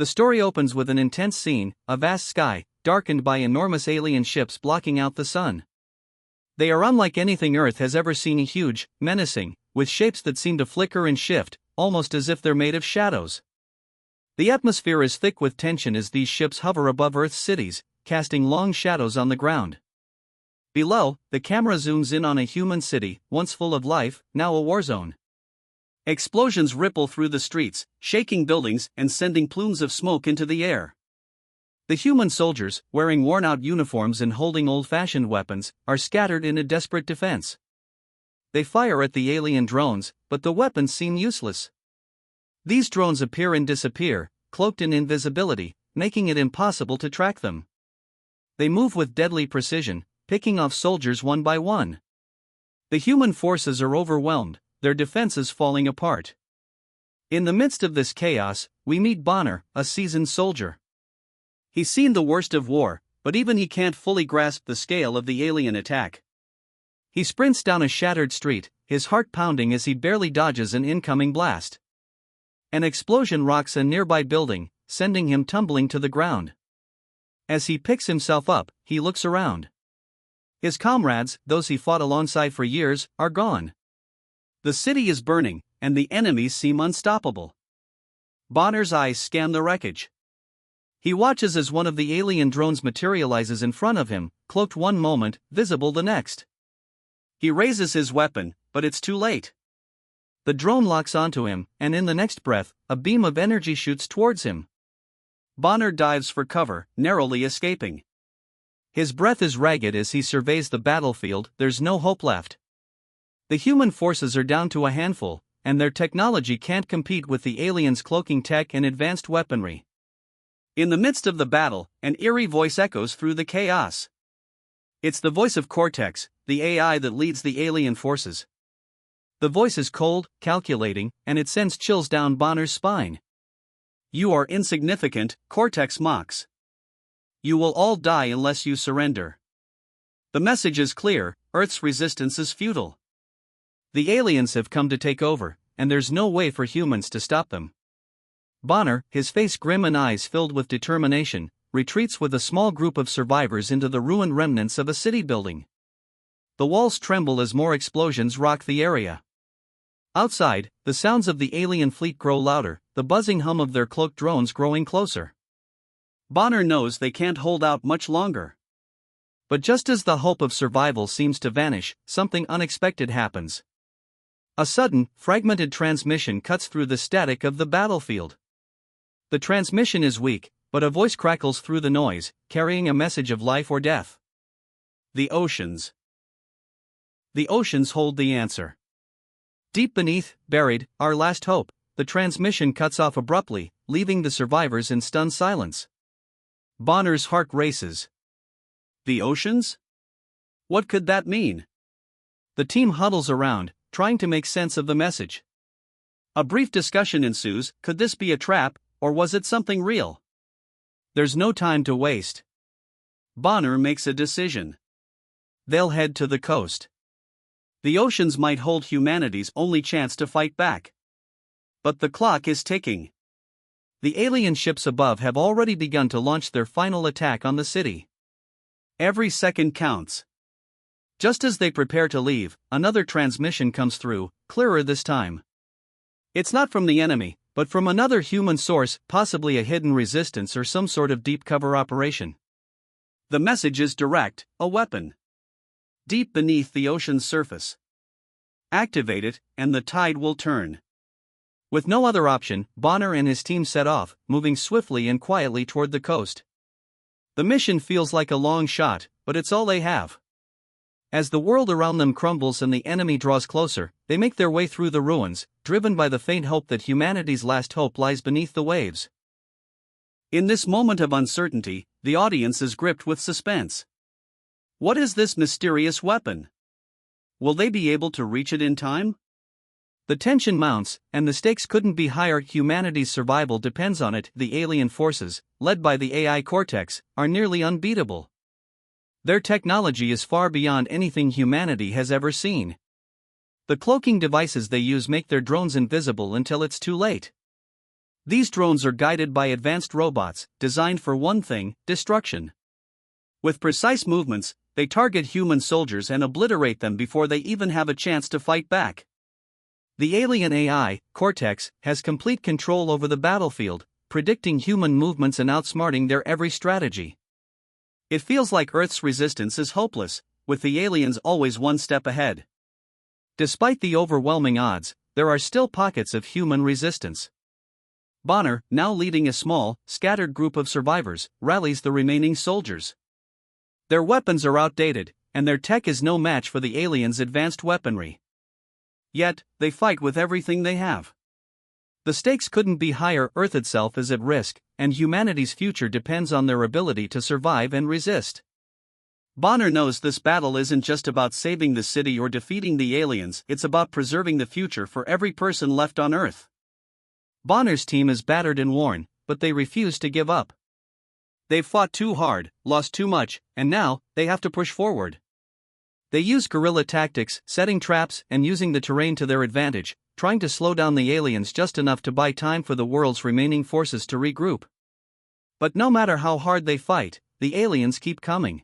The story opens with an intense scene, a vast sky, darkened by enormous alien ships blocking out the sun. They are unlike anything Earth has ever seen, huge, menacing, with shapes that seem to flicker and shift, almost as if they're made of shadows. The atmosphere is thick with tension as these ships hover above Earth's cities, casting long shadows on the ground. Below, the camera zooms in on a human city, once full of life, now a war zone. Explosions ripple through the streets, shaking buildings and sending plumes of smoke into the air. The human soldiers, wearing worn-out uniforms and holding old-fashioned weapons, are scattered in a desperate defense. They fire at the alien drones, but the weapons seem useless. These drones appear and disappear, cloaked in invisibility, making it impossible to track them. They move with deadly precision, picking off soldiers one by one. The human forces are overwhelmed, their defenses falling apart. In the midst of this chaos, we meet Bonner, a seasoned soldier. He's seen the worst of war, but even he can't fully grasp the scale of the alien attack. He sprints down a shattered street, his heart pounding as he barely dodges an incoming blast. An explosion rocks a nearby building, sending him tumbling to the ground. As he picks himself up, he looks around. His comrades, those he fought alongside for years, are gone. The city is burning, and the enemies seem unstoppable. Bonner's eyes scan the wreckage. He watches as one of the alien drones materializes in front of him, cloaked one moment, visible the next. He raises his weapon, but it's too late. The drone locks onto him, and in the next breath, a beam of energy shoots towards him. Bonner dives for cover, narrowly escaping. His breath is ragged as he surveys the battlefield, there's no hope left. The human forces are down to a handful, and their technology can't compete with the aliens' cloaking tech and advanced weaponry. In the midst of the battle, an eerie voice echoes through the chaos. It's the voice of Cortex, the AI that leads the alien forces. The voice is cold, calculating, and it sends chills down Bonner's spine. "You are insignificant," Cortex mocks. "You will all die unless you surrender." The message is clear: Earth's resistance is futile. The aliens have come to take over, and there's no way for humans to stop them. Bonner, his face grim and eyes filled with determination, retreats with a small group of survivors into the ruined remnants of a city building. The walls tremble as more explosions rock the area. Outside, the sounds of the alien fleet grow louder, the buzzing hum of their cloaked drones growing closer. Bonner knows they can't hold out much longer. But just as the hope of survival seems to vanish, something unexpected happens. A sudden, fragmented transmission cuts through the static of the battlefield. The transmission is weak, but a voice crackles through the noise, carrying a message of life or death. The oceans. The oceans hold the answer. Deep beneath, buried, our last hope, the transmission cuts off abruptly, leaving the survivors in stunned silence. Bonner's heart races. The oceans? What could that mean? The team huddles around, trying to make sense of the message. A brief discussion ensues: could this be a trap, or was it something real? There's no time to waste. Bonner makes a decision. They'll head to the coast. The oceans might hold humanity's only chance to fight back. But the clock is ticking. The alien ships above have already begun to launch their final attack on the city. Every second counts. Just as they prepare to leave, another transmission comes through, clearer this time. It's not from the enemy, but from another human source, possibly a hidden resistance or some sort of deep cover operation. The message is direct: a weapon. Deep beneath the ocean's surface. Activate it, and the tide will turn. With no other option, Bonner and his team set off, moving swiftly and quietly toward the coast. The mission feels like a long shot, but it's all they have. As the world around them crumbles and the enemy draws closer, they make their way through the ruins, driven by the faint hope that humanity's last hope lies beneath the waves. In this moment of uncertainty, the audience is gripped with suspense. What is this mysterious weapon? Will they be able to reach it in time? The tension mounts, and the stakes couldn't be higher. Humanity's survival depends on it. The alien forces, led by the AI Cortex, are nearly unbeatable. Their technology is far beyond anything humanity has ever seen. The cloaking devices they use make their drones invisible until it's too late. These drones are guided by advanced robots, designed for one thing: destruction. With precise movements, they target human soldiers and obliterate them before they even have a chance to fight back. The alien AI, Cortex, has complete control over the battlefield, predicting human movements and outsmarting their every strategy. It feels like Earth's resistance is hopeless, with the aliens always one step ahead. Despite the overwhelming odds, there are still pockets of human resistance. Bonner, now leading a small, scattered group of survivors, rallies the remaining soldiers. Their weapons are outdated, and their tech is no match for the aliens' advanced weaponry. Yet, they fight with everything they have. The stakes couldn't be higher. Earth itself is at risk, and humanity's future depends on their ability to survive and resist. Bonner knows this battle isn't just about saving the city or defeating the aliens, it's about preserving the future for every person left on Earth. Bonner's team is battered and worn, but they refuse to give up. They've fought too hard, lost too much, and now, they have to push forward. They use guerrilla tactics, setting traps and using the terrain to their advantage, trying to slow down the aliens just enough to buy time for the world's remaining forces to regroup. But no matter how hard they fight, the aliens keep coming.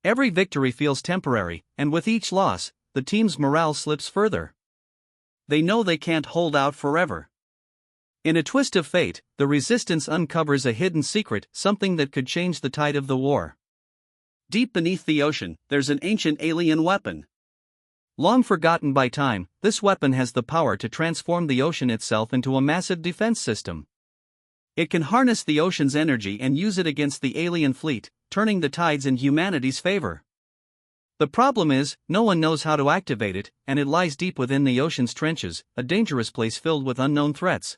Every victory feels temporary, and with each loss, the team's morale slips further. They know they can't hold out forever. In a twist of fate, the resistance uncovers a hidden secret, something that could change the tide of the war. Deep beneath the ocean, there's an ancient alien weapon. Long forgotten by time, this weapon has the power to transform the ocean itself into a massive defense system. It can harness the ocean's energy and use it against the alien fleet, turning the tides in humanity's favor. The problem is, no one knows how to activate it, and it lies deep within the ocean's trenches, a dangerous place filled with unknown threats.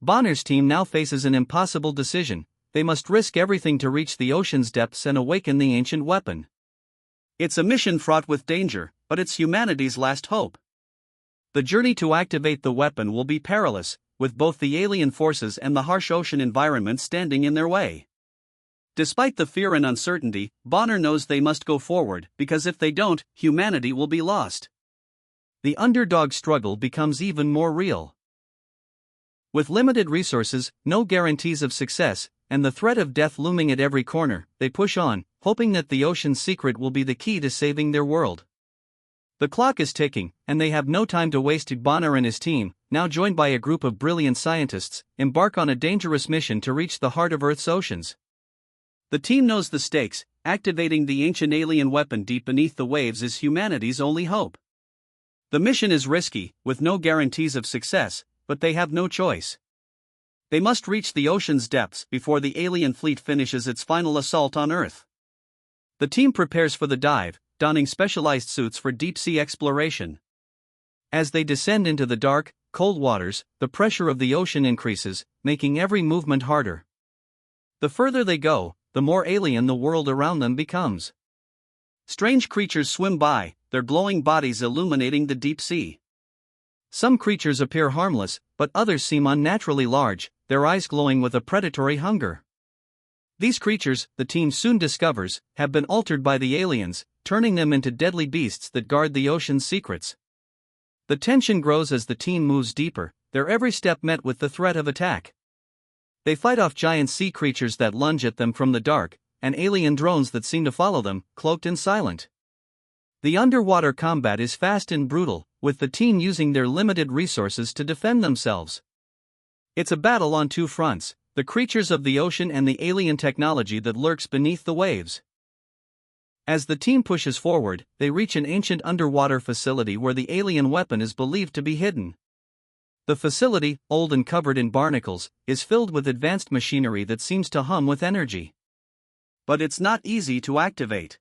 Bonner's team now faces an impossible decision: they must risk everything to reach the ocean's depths and awaken the ancient weapon. It's a mission fraught with danger, but it's humanity's last hope. The journey to activate the weapon will be perilous, with both the alien forces and the harsh ocean environment standing in their way. Despite the fear and uncertainty, Bonner knows they must go forward, because if they don't, humanity will be lost. The underdog struggle becomes even more real. With limited resources, no guarantees of success, and the threat of death looming at every corner, they push on, hoping that the ocean's secret will be the key to saving their world. The clock is ticking, and they have no time to waste. Bonner and his team, now joined by a group of brilliant scientists, embark on a dangerous mission to reach the heart of Earth's oceans. The team knows the stakes: activating the ancient alien weapon deep beneath the waves is humanity's only hope. The mission is risky, with no guarantees of success, but they have no choice. They must reach the ocean's depths before the alien fleet finishes its final assault on Earth. The team prepares for the dive, donning specialized suits for deep-sea exploration. As they descend into the dark, cold waters, the pressure of the ocean increases, making every movement harder. The further they go, the more alien the world around them becomes. Strange creatures swim by, their glowing bodies illuminating the deep sea. Some creatures appear harmless, but others seem unnaturally large, their eyes glowing with a predatory hunger. These creatures, the team soon discovers, have been altered by the aliens, turning them into deadly beasts that guard the ocean's secrets. The tension grows as the team moves deeper, their every step met with the threat of attack. They fight off giant sea creatures that lunge at them from the dark, and alien drones that seem to follow them, cloaked and silent. The underwater combat is fast and brutal, with the team using their limited resources to defend themselves. It's a battle on two fronts: the creatures of the ocean and the alien technology that lurks beneath the waves. As the team pushes forward, they reach an ancient underwater facility where the alien weapon is believed to be hidden. The facility, old and covered in barnacles, is filled with advanced machinery that seems to hum with energy. But it's not easy to activate.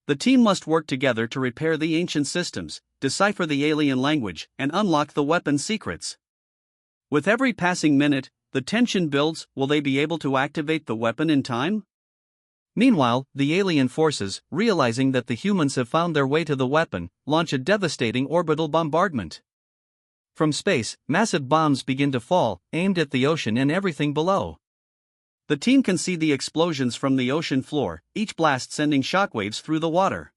The team must work together to repair the ancient systems, decipher the alien language, and unlock the weapon's secrets. With every passing minute, the tension builds: will they be able to activate the weapon in time? Meanwhile, the alien forces, realizing that the humans have found their way to the weapon, launch a devastating orbital bombardment. From space, massive bombs begin to fall, aimed at the ocean and everything below. The team can see the explosions from the ocean floor, each blast sending shockwaves through the water.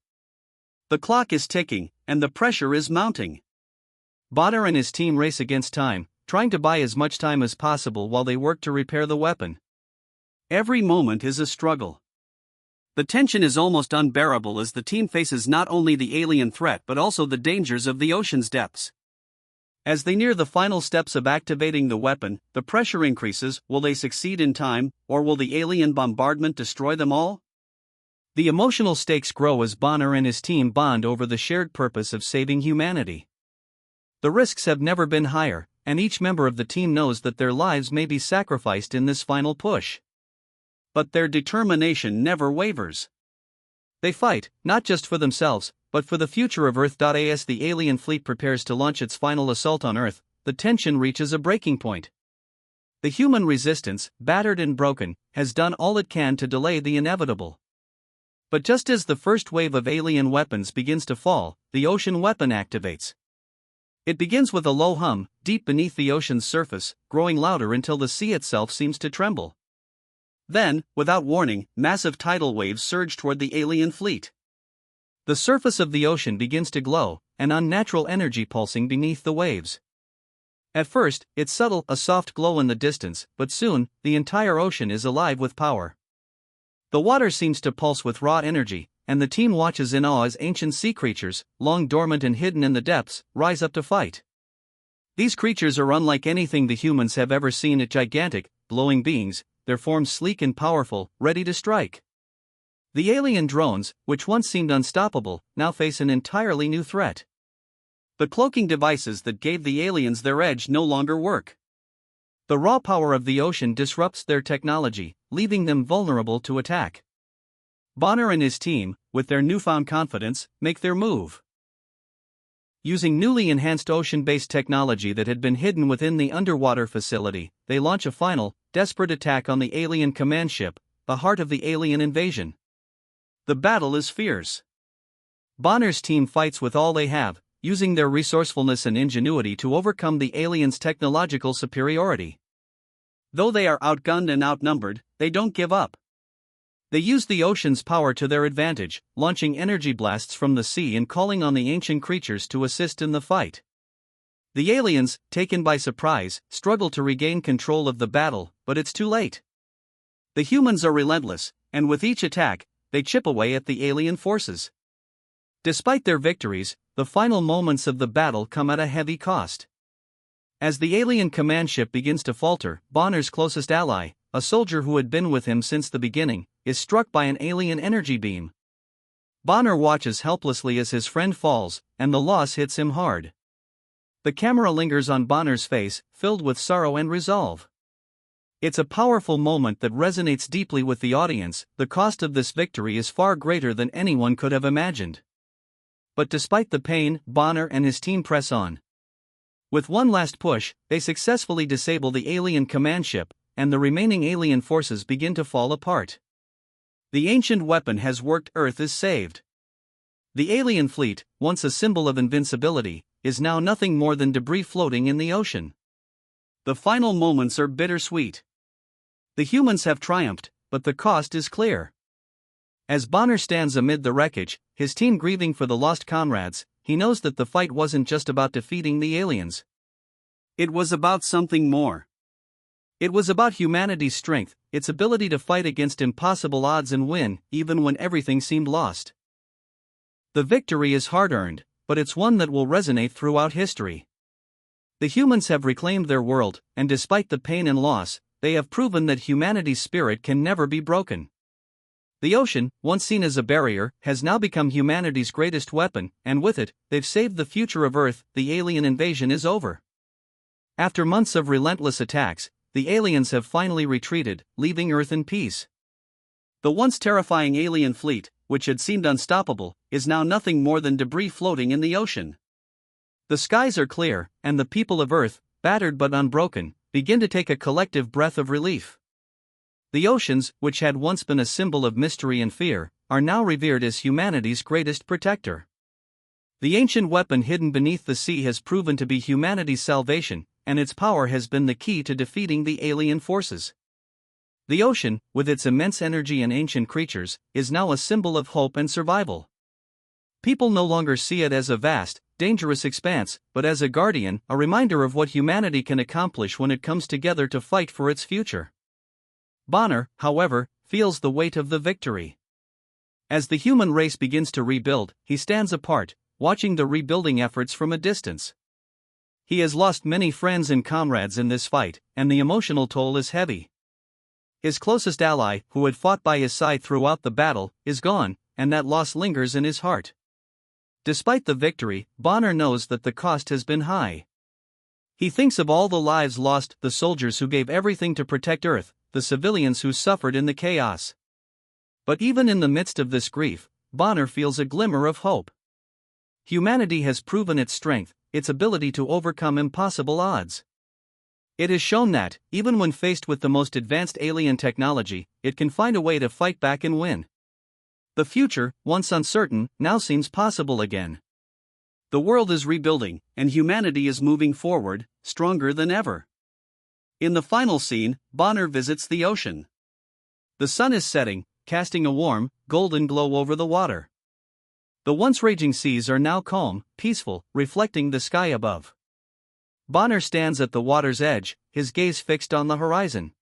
The clock is ticking, and the pressure is mounting. Bonner and his team race against time, trying to buy as much time as possible while they work to repair the weapon. Every moment is a struggle. The tension is almost unbearable as the team faces not only the alien threat but also the dangers of the ocean's depths. As they near the final steps of activating the weapon, the pressure increases. Will they succeed in time, or will the alien bombardment destroy them all? The emotional stakes grow as Bonner and his team bond over the shared purpose of saving humanity. The risks have never been higher, and each member of the team knows that their lives may be sacrificed in this final push. But their determination never wavers. They fight, not just for themselves, but for the future of Earth. As the alien fleet prepares to launch its final assault on Earth, the tension reaches a breaking point. The human resistance, battered and broken, has done all it can to delay the inevitable. But just as the first wave of alien weapons begins to fall, the ocean weapon activates. It begins with a low hum, deep beneath the ocean's surface, growing louder until the sea itself seems to tremble. Then, without warning, massive tidal waves surge toward the alien fleet. The surface of the ocean begins to glow, an unnatural energy pulsing beneath the waves. At first, it's subtle, a soft glow in the distance, but soon, the entire ocean is alive with power. The water seems to pulse with raw energy, and the team watches in awe as ancient sea creatures, long dormant and hidden in the depths, rise up to fight. These creatures are unlike anything the humans have ever seen. Gigantic, glowing beings, their forms sleek and powerful, ready to strike. The alien drones, which once seemed unstoppable, now face an entirely new threat. The cloaking devices that gave the aliens their edge no longer work. The raw power of the ocean disrupts their technology, leaving them vulnerable to attack. Bonner and his team, with their newfound confidence, make their move. Using newly enhanced ocean-based technology that had been hidden within the underwater facility, they launch a final, desperate attack on the alien command ship, the heart of the alien invasion. The battle is fierce. Bonner's team fights with all they have, using their resourcefulness and ingenuity to overcome the aliens' technological superiority. Though they are outgunned and outnumbered, they don't give up. They use the ocean's power to their advantage, launching energy blasts from the sea and calling on the ancient creatures to assist in the fight. The aliens, taken by surprise, struggle to regain control of the battle, but it's too late. The humans are relentless, and with each attack, they chip away at the alien forces. Despite their victories, the final moments of the battle come at a heavy cost. As the alien command ship begins to falter, Bonner's closest ally, a soldier who had been with him since the beginning, is struck by an alien energy beam. Bonner watches helplessly as his friend falls, and the loss hits him hard. The camera lingers on Bonner's face, filled with sorrow and resolve. It's a powerful moment that resonates deeply with the audience. The cost of this victory is far greater than anyone could have imagined. But despite the pain, Bonner and his team press on. With one last push, they successfully disable the alien command ship, and the remaining alien forces begin to fall apart. The ancient weapon has worked. Earth is saved. The alien fleet, once a symbol of invincibility, is now nothing more than debris floating in the ocean. The final moments are bittersweet. The humans have triumphed, but the cost is clear. As Bonner stands amid the wreckage, his team grieving for the lost comrades, he knows that the fight wasn't just about defeating the aliens. It was about something more. It was about humanity's strength, its ability to fight against impossible odds and win, even when everything seemed lost. The victory is hard-earned, but it's one that will resonate throughout history. The humans have reclaimed their world, and despite the pain and loss, they have proven that humanity's spirit can never be broken. The ocean, once seen as a barrier, has now become humanity's greatest weapon, and with it, they've saved the future of Earth. The alien invasion is over. After months of relentless attacks, the aliens have finally retreated, leaving Earth in peace. The once terrifying alien fleet, which had seemed unstoppable, is now nothing more than debris floating in the ocean. The skies are clear, and the people of Earth, battered but unbroken, begin to take a collective breath of relief. The oceans, which had once been a symbol of mystery and fear, are now revered as humanity's greatest protector. The ancient weapon hidden beneath the sea has proven to be humanity's salvation, and its power has been the key to defeating the alien forces. The ocean, with its immense energy and ancient creatures, is now a symbol of hope and survival. People no longer see it as a vast, dangerous expanse, but as a guardian, a reminder of what humanity can accomplish when it comes together to fight for its future. Bonner, however, feels the weight of the victory. As the human race begins to rebuild, he stands apart, watching the rebuilding efforts from a distance. He has lost many friends and comrades in this fight, and the emotional toll is heavy. His closest ally, who had fought by his side throughout the battle, is gone, and that loss lingers in his heart. Despite the victory, Bonner knows that the cost has been high. He thinks of all the lives lost, the soldiers who gave everything to protect Earth, the civilians who suffered in the chaos. But even in the midst of this grief, Bonner feels a glimmer of hope. Humanity has proven its strength, its ability to overcome impossible odds. It has shown that, even when faced with the most advanced alien technology, it can find a way to fight back and win. The future, once uncertain, now seems possible again. The world is rebuilding, and humanity is moving forward, stronger than ever. In the final scene, Bonner visits the ocean. The sun is setting, casting a warm, golden glow over the water. The once raging seas are now calm, peaceful, reflecting the sky above. Bonner stands at the water's edge, his gaze fixed on the horizon.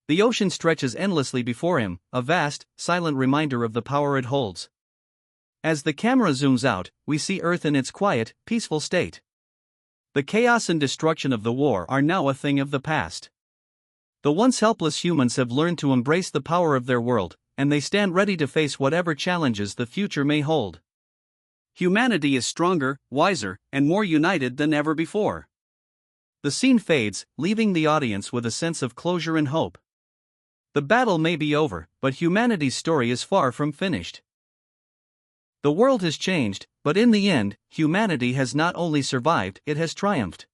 The ocean stretches endlessly before him, a vast, silent reminder of the power it holds. As the camera zooms out, we see Earth in its quiet, peaceful state. The chaos and destruction of the war are now a thing of the past. The once helpless humans have learned to embrace the power of their world, and they stand ready to face whatever challenges the future may hold. Humanity is stronger, wiser, and more united than ever before. The scene fades, leaving the audience with a sense of closure and hope. The battle may be over, but humanity's story is far from finished. The world has changed, but in the end, humanity has not only survived, it has triumphed.